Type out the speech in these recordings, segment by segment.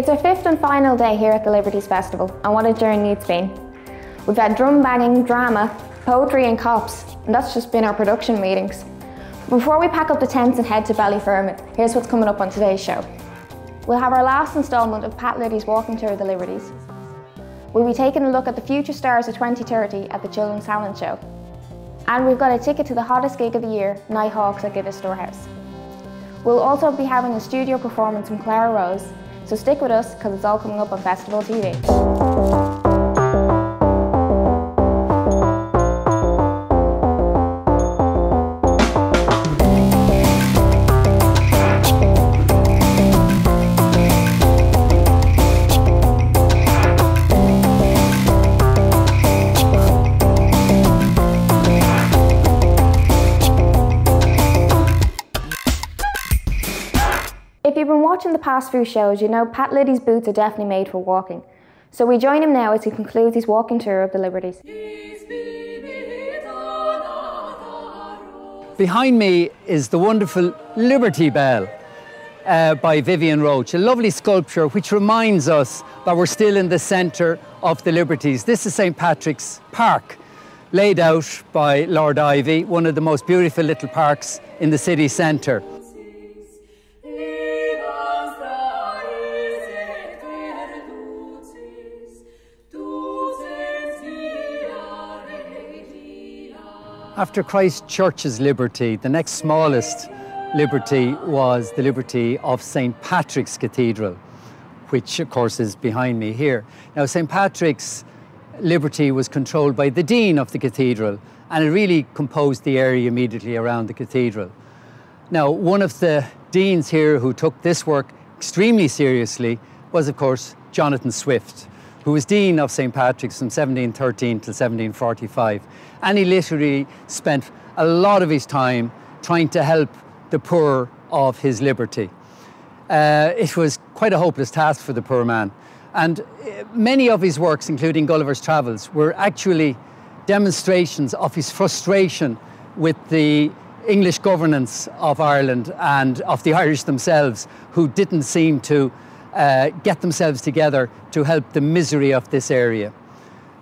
It's our fifth and final day here at the Liberties Festival, and what a journey it's been. We've had drum banging, drama, poetry and cops, and that's just been our production meetings. Before we pack up the tents and head to Ballyfermot, here's what's coming up on today's show. We'll have our last instalment of Pat Liddy's walking tour of the Liberties. We'll be taking a look at the future stars of 2030 at the Children's Talent Show. And we've got a ticket to the hottest gig of the year, Nighthawks at the Storehouse. We'll also be having a studio performance from Clara Rose, so stick with us because it's all coming up on Festival TV. If you've been watching the past few shows, you know Pat Liddy's boots are definitely made for walking. So we join him now as he concludes his walking tour of the Liberties. Behind me is the wonderful Liberty Bell by Vivian Roche, a lovely sculpture which reminds us that we're still in the centre of the Liberties. This is St. Patrick's Park, laid out by Lord Ivy, one of the most beautiful little parks in the city centre. After Christ Church's liberty, the next smallest liberty was the liberty of St. Patrick's Cathedral, which of course is behind me here. Now, St. Patrick's liberty was controlled by the Dean of the Cathedral, and it really composed the area immediately around the Cathedral. Now, one of the deans here who took this work extremely seriously was, of course, Jonathan Swift, who was Dean of St. Patrick's from 1713 till 1745. And he literally spent a lot of his time trying to help the poor of his liberty. It was quite a hopeless task for the poor man. And many of his works, including Gulliver's Travels, were actually demonstrations of his frustration with the English governance of Ireland and of the Irish themselves, who didn't seem to get themselves together to help the misery of this area.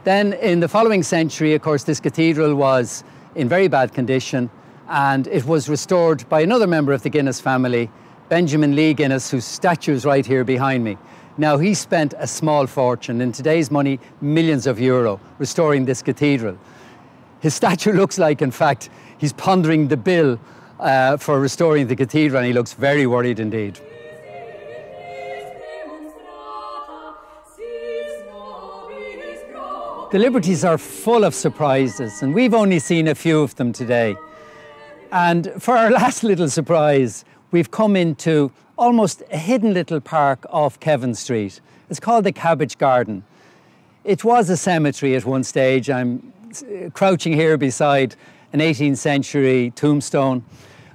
Then in the following century, of course, this cathedral was in very bad condition, and it was restored by another member of the Guinness family, Benjamin Lee Guinness, whose statue is right here behind me. Now, he spent a small fortune, in today's money, millions of euro, restoring this cathedral. His statue looks like, in fact, he's pondering the bill for restoring the cathedral, and he looks very worried indeed. The Liberties are full of surprises, and we've only seen a few of them today. And for our last little surprise, we've come into almost a hidden little park off Kevin Street. It's called the Cabbage Garden. It was a cemetery at one stage. I'm crouching here beside an 18th century tombstone,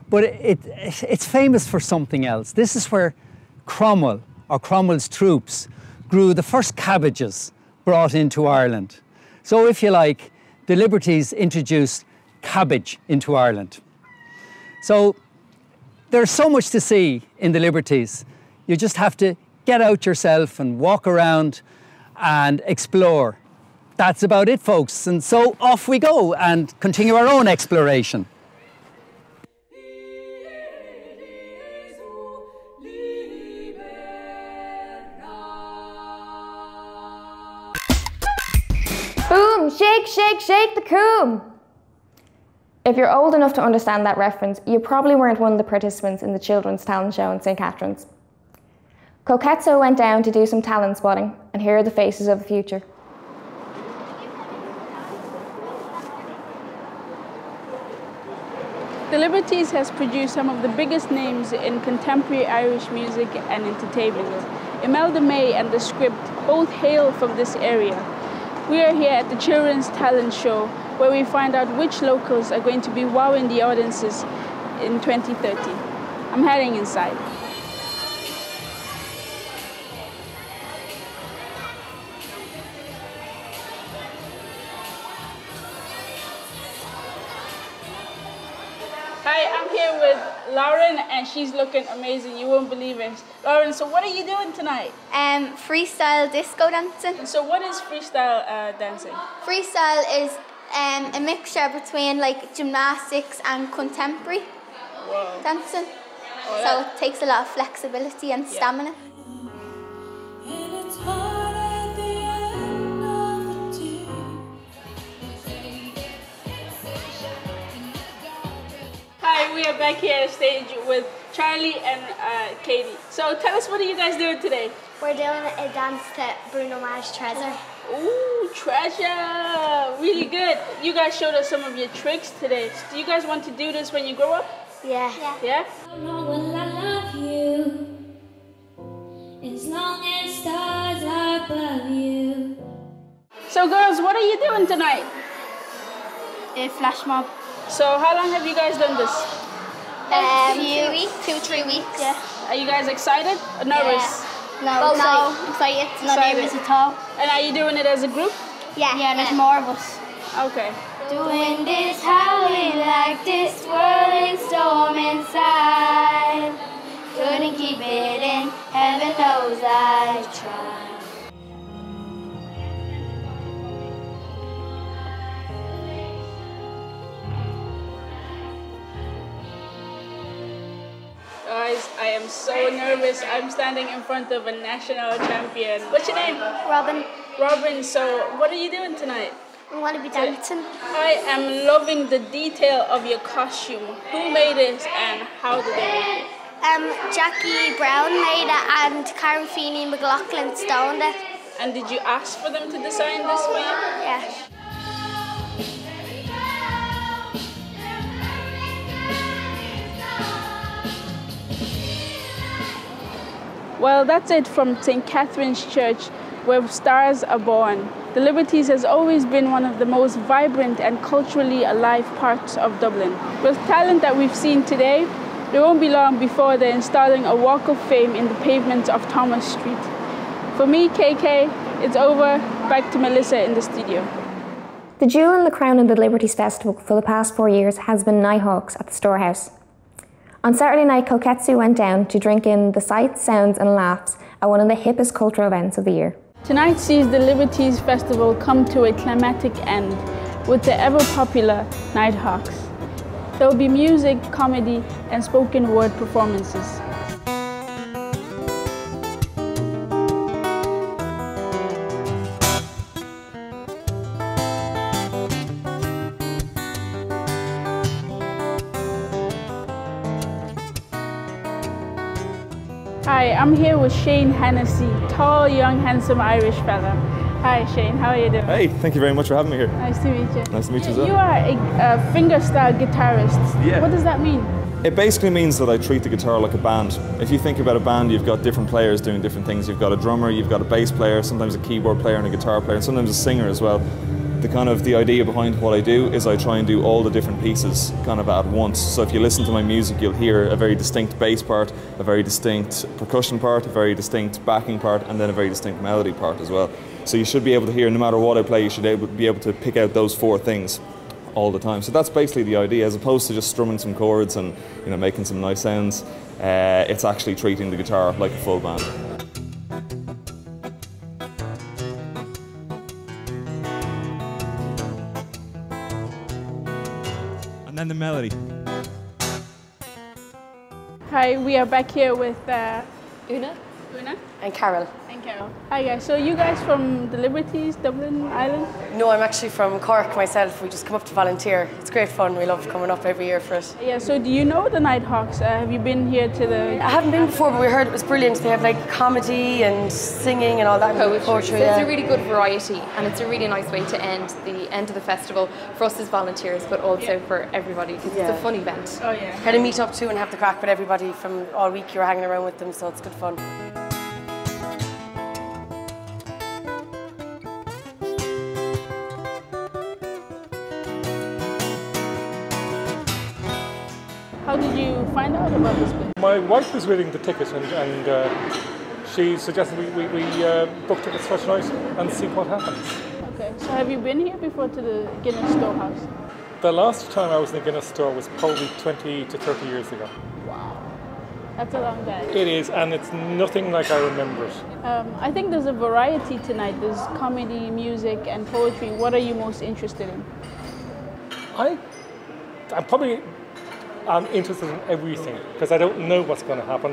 but it's famous for something else. This is where Cromwell, or Cromwell's troops, grew the first cabbages brought into Ireland. So if you like, the Liberties introduced cabbage into Ireland. So there's so much to see in the Liberties. You just have to get out yourself and walk around and explore. That's about it, folks. And so off we go and continue our own exploration. Boom! Shake, shake, shake the coom! If you're old enough to understand that reference, you probably weren't one of the participants in the Children's Talent Show in St. Catherine's. Coquetzo went down to do some talent spotting, and here are the faces of the future. The Liberties has produced some of the biggest names in contemporary Irish music and entertainment. Imelda May and The Script both hail from this area. We are here at the Children's Talent Show, where we find out which locals are going to be wowing the audiences in 2030. I'm heading inside. Hi, I'm here with Lauren, and she's looking amazing. You won't believe it. Lauren, so what are you doing tonight? Freestyle disco dancing. And so what is freestyle dancing? Freestyle is a mixture between like gymnastics and contemporary dancing. So it takes a lot of flexibility and stamina. Hi, we are back here on stage with Charlie and Katie. So tell us, what are you guys doing today? We're doing a dance to Bruno Mars' Treasure. Ooh, Treasure! Really good. You guys showed us some of your tricks today. Do you guys want to do this when you grow up? Yeah. Yeah? I love you, as long as stars are above you. So girls, what are you doing tonight? A flash mob. So how long have you guys done this? 2 weeks. 2-3 weeks. Yeah. Are you guys excited or nervous? No, excited. Not nervous at all. And are you doing it as a group? Yeah. Yeah, there's more of us. Okay. Doing this how we like this swirling storm inside. Couldn't keep it in, heaven knows I tried. Guys, I am so nervous. I'm standing in front of a national champion. What's your name? Robin. Robin, so what are you doing tonight? I want to be dancing. I am loving the detail of your costume. Who made it and how did they make it? Jackie Brown made it and Karen Feeney McLaughlin stoned it. And did you ask for them to design this for you? Yeah. Well, that's it from St. Catherine's Church, where stars are born. The Liberties has always been one of the most vibrant and culturally alive parts of Dublin. With talent that we've seen today, it won't be long before they're installing a walk of fame in the pavements of Thomas Street. For me, KK, it's over. Back to Melissa in the studio. The jewel in the crown of the Liberties Festival for the past 4 years has been Nighthawks at the Storehouse. On Saturday night, Koketsu went down to drink in the sights, sounds and laughs at one of the hippest cultural events of the year. Tonight sees the Liberties Festival come to a climactic end with the ever-popular Nighthawks. There will be music, comedy and spoken word performances. Hi, I'm here with Shane Hennessy, tall, young, handsome Irish fella. Hi Shane, how are you doing? Hey, thank you very much for having me here. Nice to meet you. Nice to meet you as well. You are a fingerstyle guitarist. Yeah. What does that mean? It basically means that I treat the guitar like a band. If you think about a band, you've got different players doing different things. You've got a drummer, you've got a bass player, sometimes a keyboard player and a guitar player, and sometimes a singer as well. The idea behind what I do is I try and do all the different pieces kind of at once. So if you listen to my music, you'll hear a very distinct bass part, a very distinct percussion part, a very distinct backing part, and then a very distinct melody part as well. So you should be able to hear, no matter what I play, you should be able to pick out those four things all the time. So that's basically the idea, as opposed to just strumming some chords and making some nice sounds. It's actually treating the guitar like a full band. And then the melody. Hi, we are back here with Una Una and Carol. and Carol. Hi guys, so you guys from the Liberties, Dublin, Ireland? No, I'm actually from Cork myself. We just come up to volunteer. It's great fun. We love coming up every year for it. Yeah, so do you know the Nighthawks? Have you been here to the... I haven't been before, but we heard it was brilliant. They have like comedy and singing and all that. Poetry. So yeah. it's a really good variety, and it's a really nice way to end of the festival for us as volunteers, but also for everybody, because it's a fun event. Oh yeah. Kind of meet up too and have the crack with everybody from all week. You're hanging around with them, so it's good fun. How did you find out about this place? My wife was reading the ticket and she suggested we book tickets for tonight and see what happens. Okay, so have you been here before to the Guinness Storehouse? The last time I was in the Guinness store was probably 20 to 30 years ago. That's a long day. It is, and it's nothing like I remember it. I think there's a variety tonight. There's comedy, music, and poetry. What are you most interested in? I'm probably interested in everything because I don't know what's going to happen.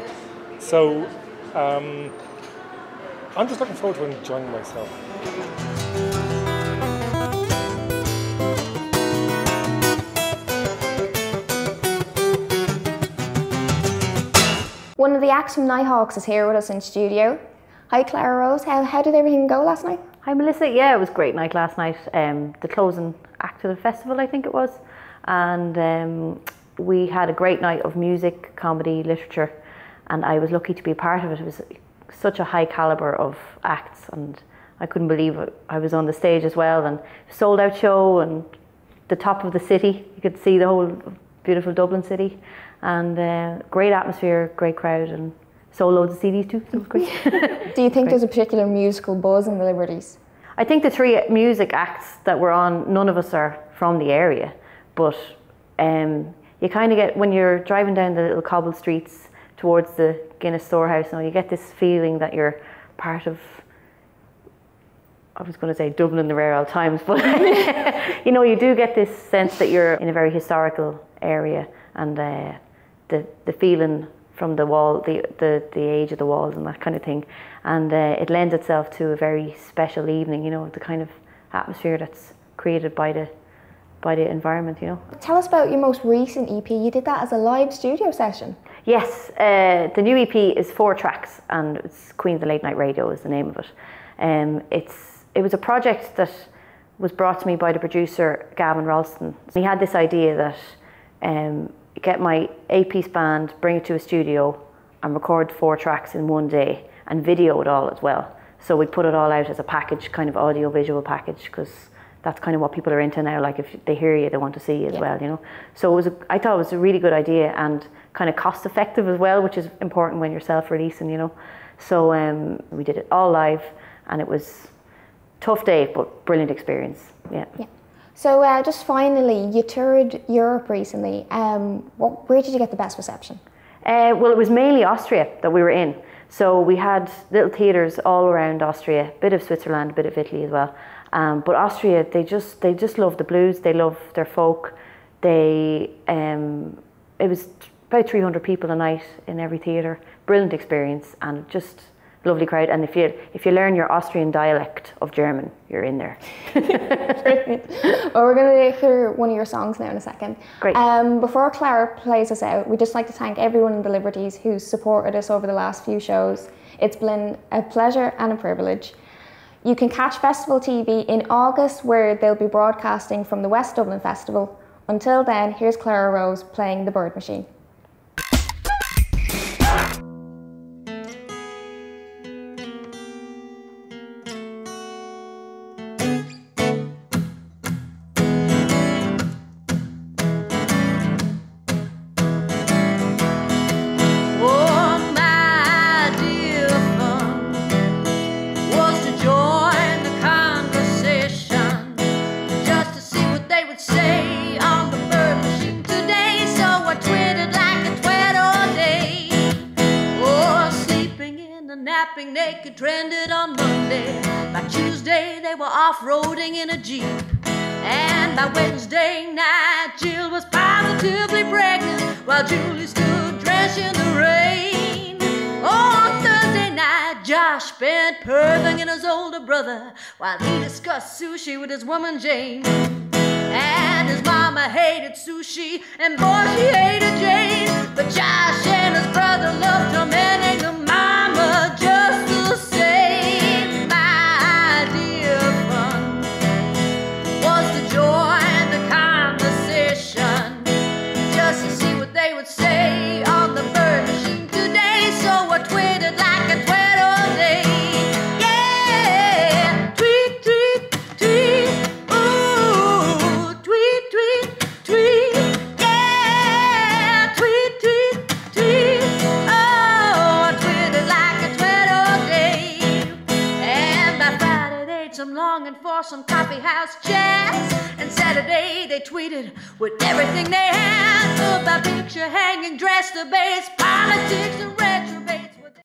So I'm just looking forward to enjoying myself. One of the acts from Nighthawks is here with us in studio. Hi Clara Rose, how did everything go last night? Hi Melissa, yeah, it was a great night last night. The closing act of the festival, I think it was. And we had a great night of music, comedy, literature, and I was lucky to be a part of it. It was such a high calibre of acts, and I couldn't believe it. I was on the stage as well, and sold out show, and the top of the city. You could see the whole beautiful Dublin city, and great atmosphere, great crowd, and sold loads of CDs too, so it was great. Do you think there's a particular musical buzz in the Liberties? I think the three music acts that were on, none of us are from the area, but you kind of get, when you're driving down the little cobbled streets towards the Guinness Storehouse, you get this feeling that you're part of, I was going to say Dublin in the rare old times, but you do get this sense that you're in a very historical area, and the feeling from the wall, the age of the walls and that kind of thing, and it lends itself to a very special evening, the kind of atmosphere that's created by the environment, Tell us about your most recent EP. You did that as a live studio session. Yes, the new EP is 4 tracks, and it's Queen of the Late Night Radio is the name of it. It was a project that was brought to me by the producer Gavin Ralston. He had this idea that get my 8-piece band, bring it to a studio and record 4 tracks in one day and video it all as well. So we put it all out as a package, kind of audio-visual package, because that's kind of what people are into now. Like, if they hear you, they want to see you as well, So I thought it was a really good idea, and kind of cost-effective as well, which is important when you're self-releasing, So we did it all live, and it was a tough day, but brilliant experience, yeah. So just finally, you toured Europe recently. Where did you get the best reception? Well, it was mainly Austria that we were in. So we had little theatres all around Austria, a bit of Switzerland, a bit of Italy as well. But Austria, they just love the blues. They love their folk. It was about 300 people a night in every theatre. Brilliant experience, and just lovely crowd. And if you learn your Austrian dialect of German, you're in there. Well, we're going to hear one of your songs now in a second. Great. Before Clara plays us out, we'd just like to thank everyone in the Liberties who's supported us over the last few shows. It's been a pleasure and a privilege. You can catch Festival TV in August, where they'll be broadcasting from the West Dublin Festival. Until then, here's Clara Rose playing The Bird Machine. Naked trended on Monday. By Tuesday they were off-roading in a Jeep, and by Wednesday night Jill was positively pregnant while Julie stood drenched in the rain. On Thursday night Josh spent perving in his older brother while he discussed sushi with his woman Jane. And his mama hated sushi, and boy, she hated Jane. But Josh and his brother loved tormenting the mama just the same. My dear fun was to join the conversation, just to see what they would say on the bird machine today. So I tweeted like a tweet all day. Yeah, tweet, tweet, tweet. Ooh, tweet, tweet, tweet. Yeah, tweet, tweet, tweet. Oh. morning for some coffee house chats. And Saturday they tweeted with everything they had about picture hanging, dress debates, politics and